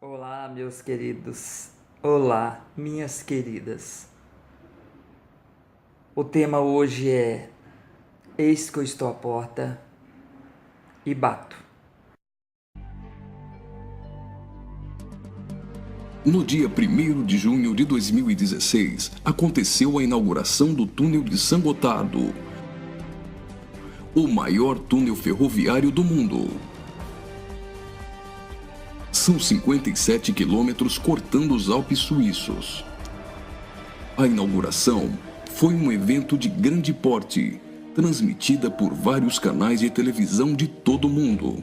Olá, meus queridos. Olá, minhas queridas. O tema hoje é: Eis que eu estou à porta e bato. No dia 1º de junho de 2016, aconteceu a inauguração do túnel de San Gotardo, o maior túnel ferroviário do mundo. São 57 quilômetros cortando os Alpes suíços. A inauguração foi um evento de grande porte, transmitida por vários canais de televisão de todo o mundo.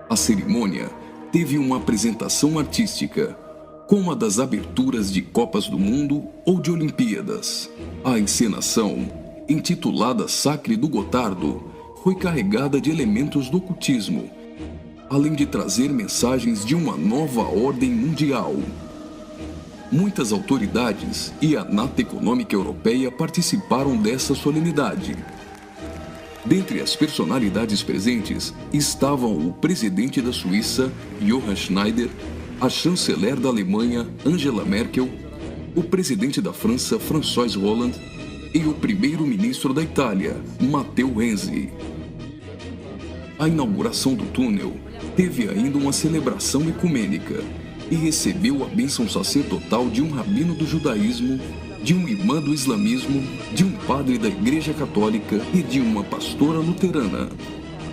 A cerimônia teve uma apresentação artística, como a das aberturas de Copas do Mundo ou de Olimpíadas. A encenação, intitulada Sacre do Gotardo, foi carregada de elementos do ocultismo, além de trazer mensagens de uma nova ordem mundial. Muitas autoridades e a Nata Econômica Europeia participaram dessa solenidade. Dentre as personalidades presentes estavam o presidente da Suíça, Johann Schneider, a chanceler da Alemanha, Angela Merkel, o presidente da França, François Hollande, e o primeiro-ministro da Itália, Matteo Renzi. A inauguração do túnel teve ainda uma celebração ecumênica e recebeu a bênção sacerdotal de um rabino do judaísmo, de um imã do islamismo, de um padre da Igreja Católica e de uma pastora luterana.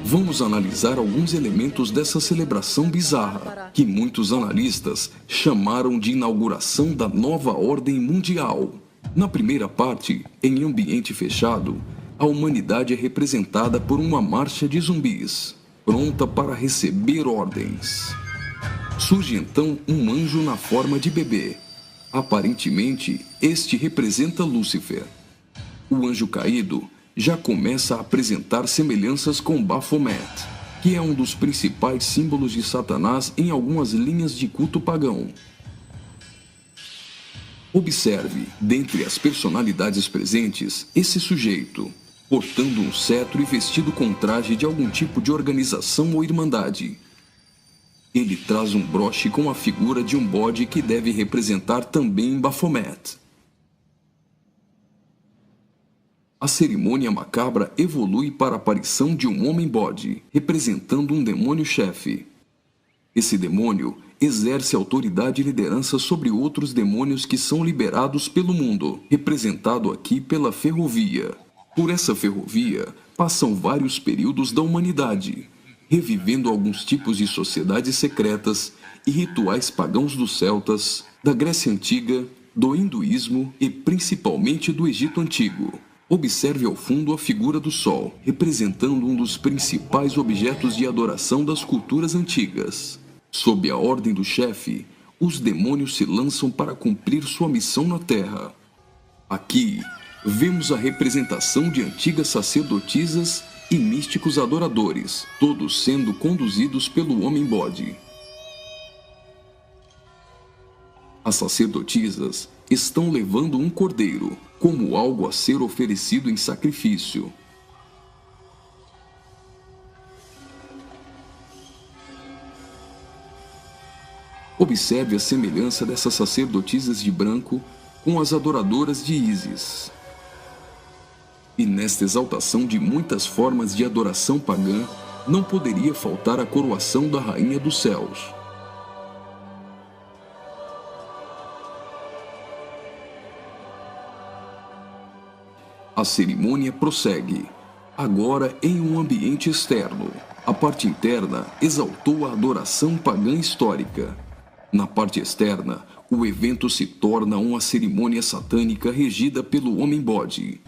Vamos analisar alguns elementos dessa celebração bizarra, que muitos analistas chamaram de inauguração da nova ordem mundial. Na primeira parte, em ambiente fechado, a humanidade é representada por uma marcha de zumbis, pronta para receber ordens. Surge então um anjo na forma de bebê. Aparentemente, este representa Lúcifer. O anjo caído já começa a apresentar semelhanças com Baphomet, que é um dos principais símbolos de Satanás em algumas linhas de culto pagão. Observe, dentre as personalidades presentes, esse sujeito, portando um cetro e vestido com traje de algum tipo de organização ou irmandade. Ele traz um broche com a figura de um bode que deve representar também Baphomet. A cerimônia macabra evolui para a aparição de um homem-bode, representando um demônio-chefe. Esse demônio exerce autoridade e liderança sobre outros demônios que são liberados pelo mundo, representado aqui pela ferrovia. Por essa ferrovia, passam vários períodos da humanidade, revivendo alguns tipos de sociedades secretas e rituais pagãos dos celtas, da Grécia Antiga, do hinduísmo e principalmente do Egito Antigo. Observe ao fundo a figura do Sol, representando um dos principais objetos de adoração das culturas antigas. Sob a ordem do chefe, os demônios se lançam para cumprir sua missão na Terra. Aqui, vemos a representação de antigas sacerdotisas e místicos adoradores, todos sendo conduzidos pelo homem-bode. As sacerdotisas estão levando um cordeiro, como algo a ser oferecido em sacrifício. Observe a semelhança dessas sacerdotisas de branco com as adoradoras de Ísis. E nesta exaltação de muitas formas de adoração pagã, não poderia faltar a coroação da Rainha dos Céus. A cerimônia prossegue, agora em um ambiente externo. A parte interna exaltou a adoração pagã histórica. Na parte externa, o evento se torna uma cerimônia satânica regida pelo homem-bode.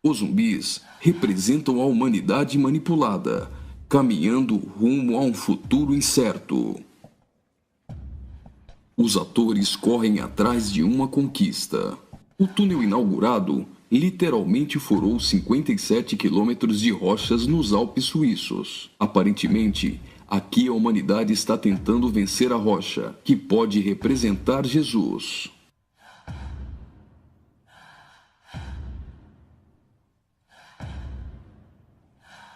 Os zumbis representam a humanidade manipulada, caminhando rumo a um futuro incerto. Os atores correm atrás de uma conquista. O túnel inaugurado literalmente furou 57 quilômetros de rochas nos Alpes suíços. Aparentemente, aqui a humanidade está tentando vencer a rocha, que pode representar Jesus.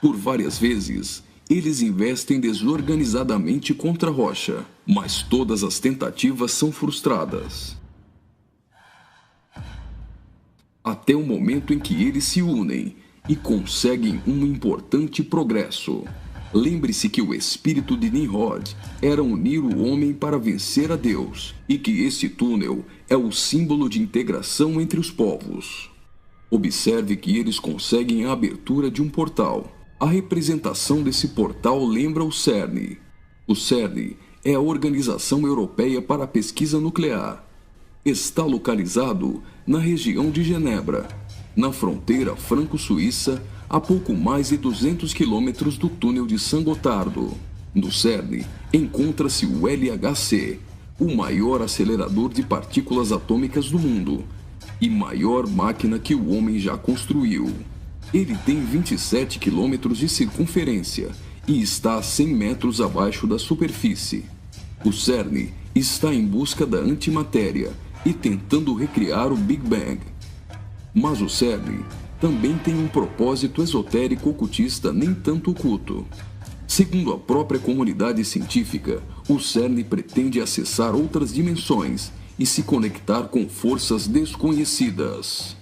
Por várias vezes, Eles investem desorganizadamente contra a rocha, mas todas as tentativas são frustradas. Até o momento em que eles se unem e conseguem um importante progresso. Lembre-se que o espírito de Nimrod era unir o homem para vencer a Deus, e que esse túnel é o símbolo de integração entre os povos. Observe que eles conseguem a abertura de um portal. A representação desse portal lembra o CERN. O CERN é a Organização Europeia para a Pesquisa Nuclear. Está localizado na região de Genebra, na fronteira franco-suíça, a pouco mais de 200 quilômetros do túnel de Saint-Gothard. No CERN encontra-se o LHC, o maior acelerador de partículas atômicas do mundo e maior máquina que o homem já construiu. Ele tem 27 quilômetros de circunferência e está a 100 metros abaixo da superfície. O CERN está em busca da antimatéria e tentando recriar o Big Bang. Mas o CERN também tem um propósito esotérico ocultista nem tanto oculto. Segundo a própria comunidade científica, o CERN pretende acessar outras dimensões e se conectar com forças desconhecidas.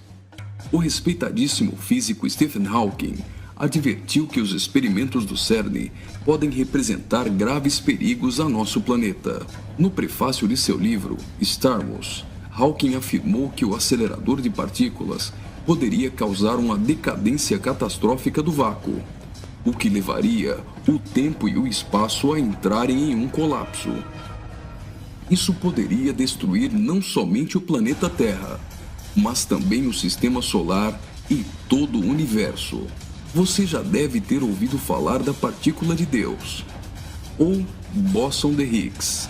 O respeitadíssimo físico Stephen Hawking advertiu que os experimentos do CERN podem representar graves perigos a nosso planeta. No prefácio de seu livro, Stardust, Hawking afirmou que o acelerador de partículas poderia causar uma decadência catastrófica do vácuo, o que levaria o tempo e o espaço a entrarem em um colapso. Isso poderia destruir não somente o planeta Terra, mas também o sistema solar e todo o universo. Você já deve ter ouvido falar da partícula de Deus, ou bóson de Higgs.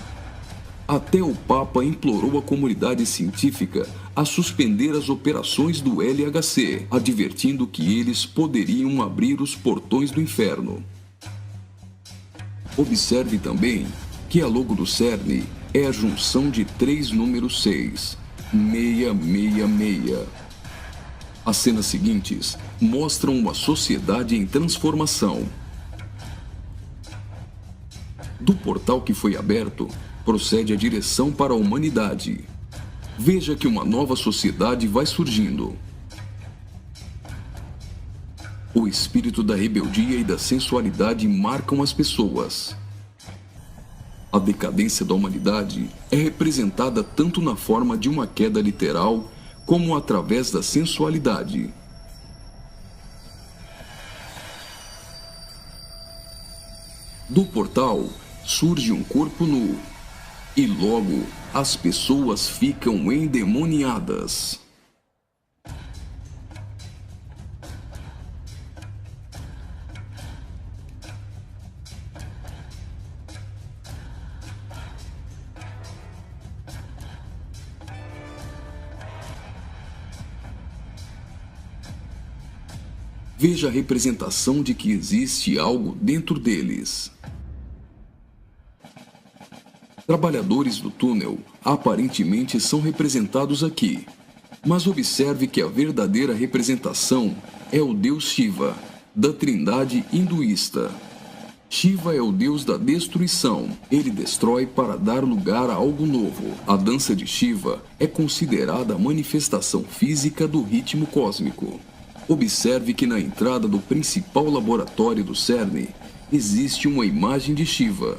Até o Papa implorou a comunidade científica a suspender as operações do LHC, advertindo que eles poderiam abrir os portões do inferno. Observe também que a logo do CERN é a junção de 3 números 6, 666. As cenas seguintes mostram uma sociedade em transformação. Do portal que foi aberto, procede a direção para a humanidade. Veja que uma nova sociedade vai surgindo. O espírito da rebeldia e da sensualidade marcam as pessoas. A decadência da humanidade é representada tanto na forma de uma queda literal, como através da sensualidade. Do portal surge um corpo nu, e logo as pessoas ficam endemoniadas. Veja a representação de que existe algo dentro deles. Trabalhadores do túnel aparentemente são representados aqui, mas observe que a verdadeira representação é o deus Shiva, da trindade hinduísta. Shiva é o deus da destruição. Ele destrói para dar lugar a algo novo. A dança de Shiva é considerada a manifestação física do ritmo cósmico. Observe que na entrada do principal laboratório do CERN existe uma imagem de Shiva.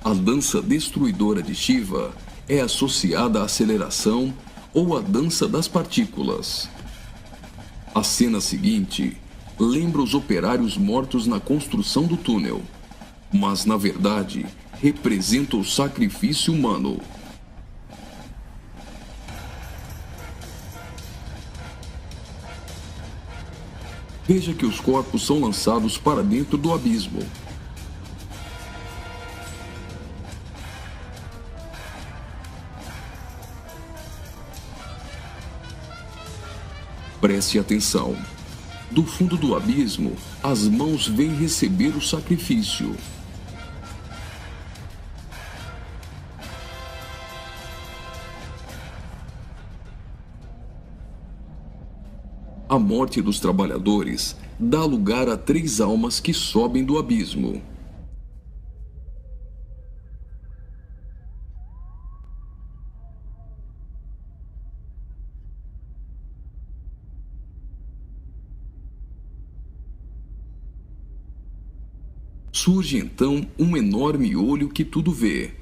A dança destruidora de Shiva é associada à aceleração ou à dança das partículas. A cena seguinte lembra os operários mortos na construção do túnel, mas na verdade representa o sacrifício humano. Veja que os corpos são lançados para dentro do abismo. Preste atenção. Do fundo do abismo, as mãos vêm receber o sacrifício. A morte dos trabalhadores dá lugar a 3 almas que sobem do abismo. Surge então um enorme olho que tudo vê,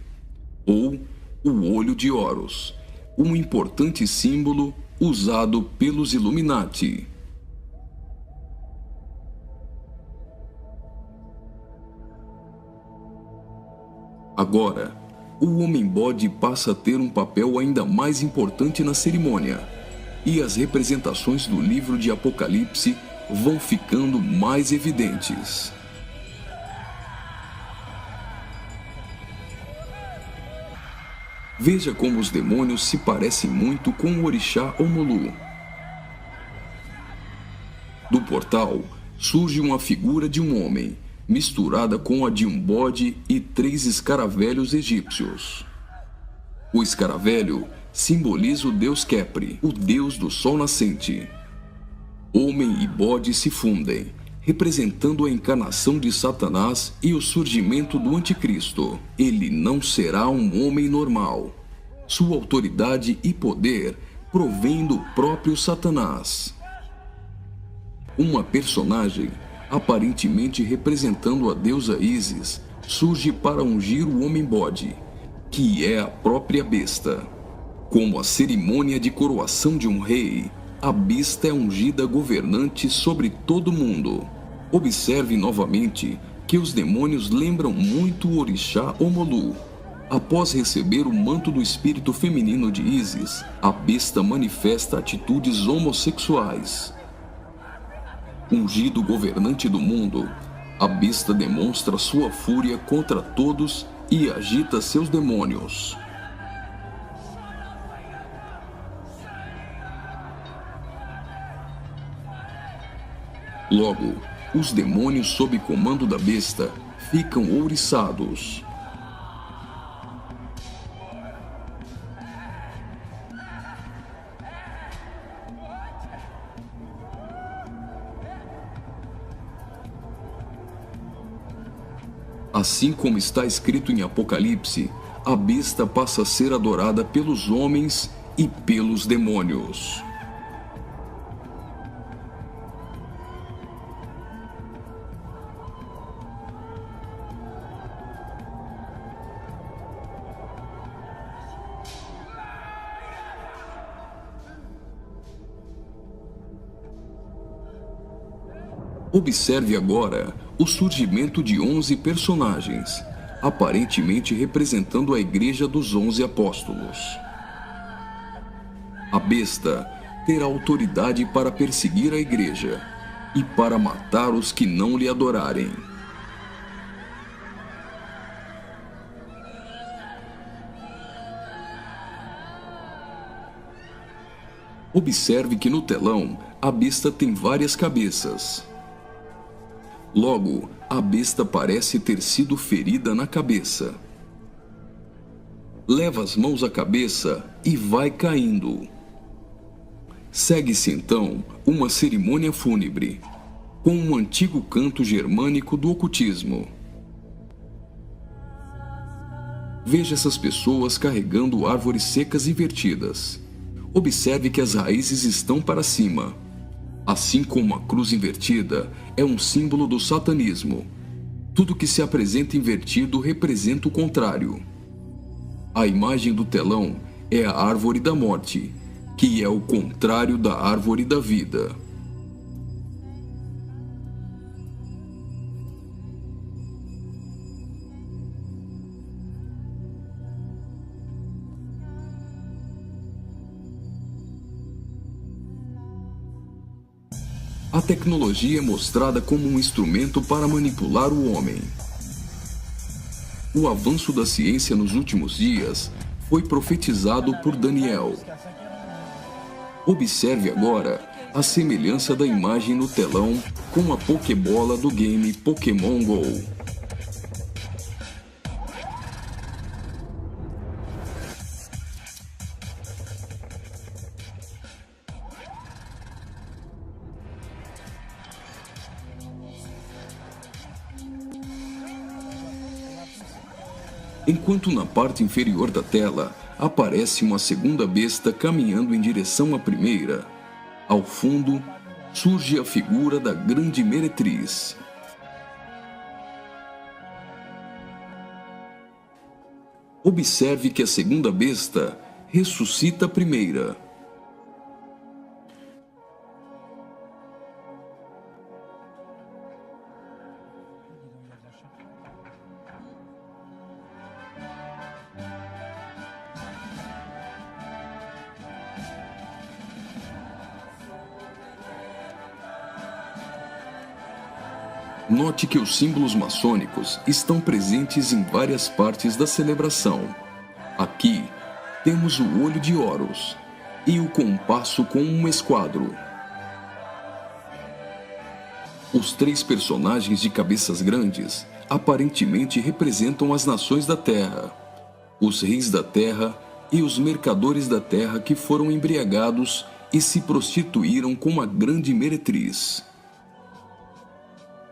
ou o Olho de Horus, um importante símbolo usado pelos Illuminati. Agora, o Homem-Bode passa a ter um papel ainda mais importante na cerimônia, e as representações do livro de Apocalipse vão ficando mais evidentes. Veja como os demônios se parecem muito com o orixá Omolu. Do portal surge uma figura de um homem, misturada com a de um bode e 3 escaravelhos egípcios. O escaravelho simboliza o deus Khepri, o deus do sol nascente. Homem e bode se fundem, representando a encarnação de Satanás e o surgimento do Anticristo. Ele não será um homem normal. Sua autoridade e poder provém do próprio Satanás. Uma personagem, aparentemente representando a deusa Ísis, surge para ungir o Homem-Bode, que é a própria besta. Como a cerimônia de coroação de um rei, a besta é ungida governante sobre todo o mundo. Observe novamente que os demônios lembram muito o orixá Omolu. Após receber o manto do espírito feminino de Ísis, a besta manifesta atitudes homossexuais. Ungido governante do mundo, a besta demonstra sua fúria contra todos e agita seus demônios. Logo, os demônios sob comando da besta ficam ouriçados. Assim como está escrito em Apocalipse, a besta passa a ser adorada pelos homens e pelos demônios. Observe agora o surgimento de 11 personagens, aparentemente representando a Igreja dos 11 Apóstolos. A besta terá autoridade para perseguir a Igreja e para matar os que não lhe adorarem. Observe que no telão a besta tem várias cabeças. Logo, a besta parece ter sido ferida na cabeça. Leva as mãos à cabeça e vai caindo. Segue-se então uma cerimônia fúnebre, com um antigo canto germânico do ocultismo. Veja essas pessoas carregando árvores secas invertidas. Observe que as raízes estão para cima. Assim como a cruz invertida é um símbolo do satanismo, tudo que se apresenta invertido representa o contrário. A imagem do telão é a árvore da morte, que é o contrário da árvore da vida. A tecnologia é mostrada como um instrumento para manipular o homem. O avanço da ciência nos últimos dias foi profetizado por Daniel. Observe agora a semelhança da imagem no telão com a Pokébola do game Pokémon Go. enquanto na parte inferior da tela aparece uma segunda besta caminhando em direção à primeira. Ao fundo, surge a figura da grande meretriz. Observe que a segunda besta ressuscita a primeira. Note que os símbolos maçônicos estão presentes em várias partes da celebração. Aqui, temos o olho de Horus e o compasso com um esquadro. Os 3 personagens de cabeças grandes aparentemente representam as nações da Terra, os reis da Terra e os mercadores da Terra que foram embriagados e se prostituíram com a grande meretriz.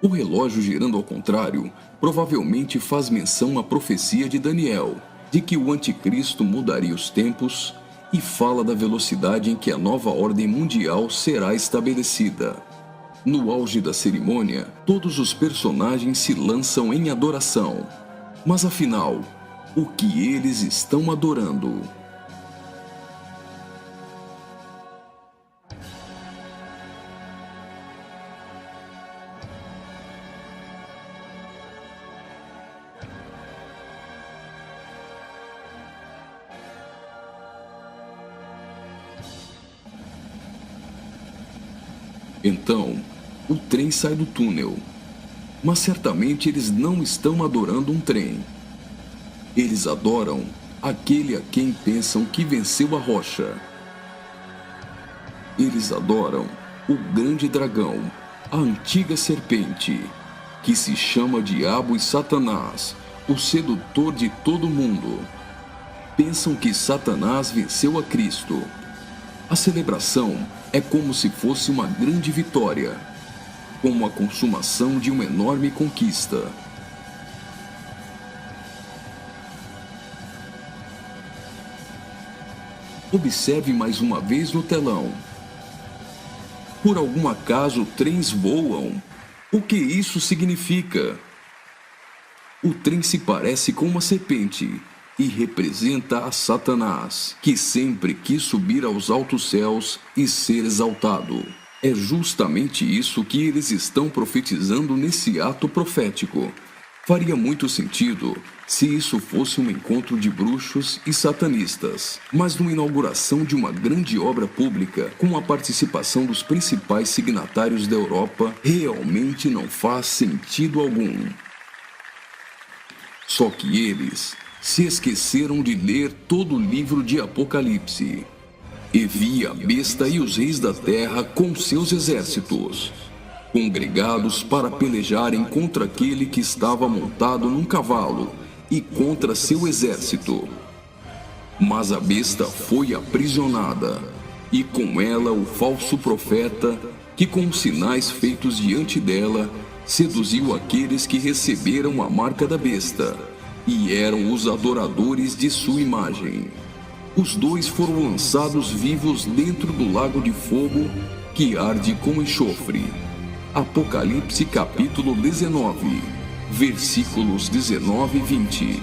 O relógio girando ao contrário provavelmente faz menção à profecia de Daniel, de que o anticristo mudaria os tempos, e fala da velocidade em que a nova ordem mundial será estabelecida. No auge da cerimônia, todos os personagens se lançam em adoração. Mas afinal, o que eles estão adorando? Então, o trem sai do túnel. Mas certamente eles não estão adorando um trem. Eles adoram aquele a quem pensam que venceu a rocha. Eles adoram o grande dragão, a antiga serpente, que se chama Diabo e Satanás, o sedutor de todo mundo. Pensam que Satanás venceu a Cristo. A celebração é como se fosse uma grande vitória, como a consumação de uma enorme conquista. Observe mais uma vez no telão. Por algum acaso, trens voam? O que isso significa? O trem se parece com uma serpente e representa a Satanás, que sempre quis subir aos altos céus e ser exaltado. É justamente isso que eles estão profetizando nesse ato profético. Faria muito sentido se isso fosse um encontro de bruxos e satanistas, mas numa inauguração de uma grande obra pública com a participação dos principais signatários da Europa, realmente não faz sentido algum. Só que eles se esqueceram de ler todo o livro de Apocalipse. E vi a besta e os reis da terra com seus exércitos, congregados para pelejarem contra aquele que estava montado num cavalo e contra seu exército. Mas a besta foi aprisionada, e com ela o falso profeta, que com os sinais feitos diante dela, seduziu aqueles que receberam a marca da besta, e eram os adoradores de sua imagem. Os 2 foram lançados vivos dentro do lago de fogo que arde com enxofre. Apocalipse capítulo 19, versículos 19 e 20.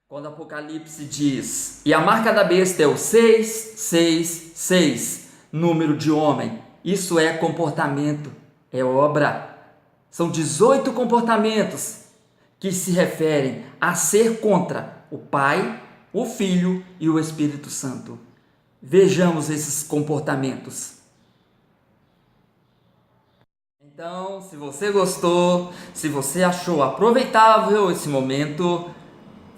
Quando Apocalipse diz, e a marca da besta é o 666, número de homem, isso é comportamento, é obra. São 18 comportamentos que se referem a ser contra o Pai, o Filho e o Espírito Santo. Vejamos esses comportamentos. Então, se você gostou, se você achou aproveitável esse momento,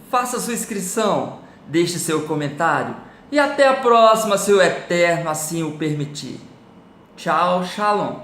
faça sua inscrição, deixe seu comentário e até a próxima, se o Eterno assim o permitir. Tchau, Shalom.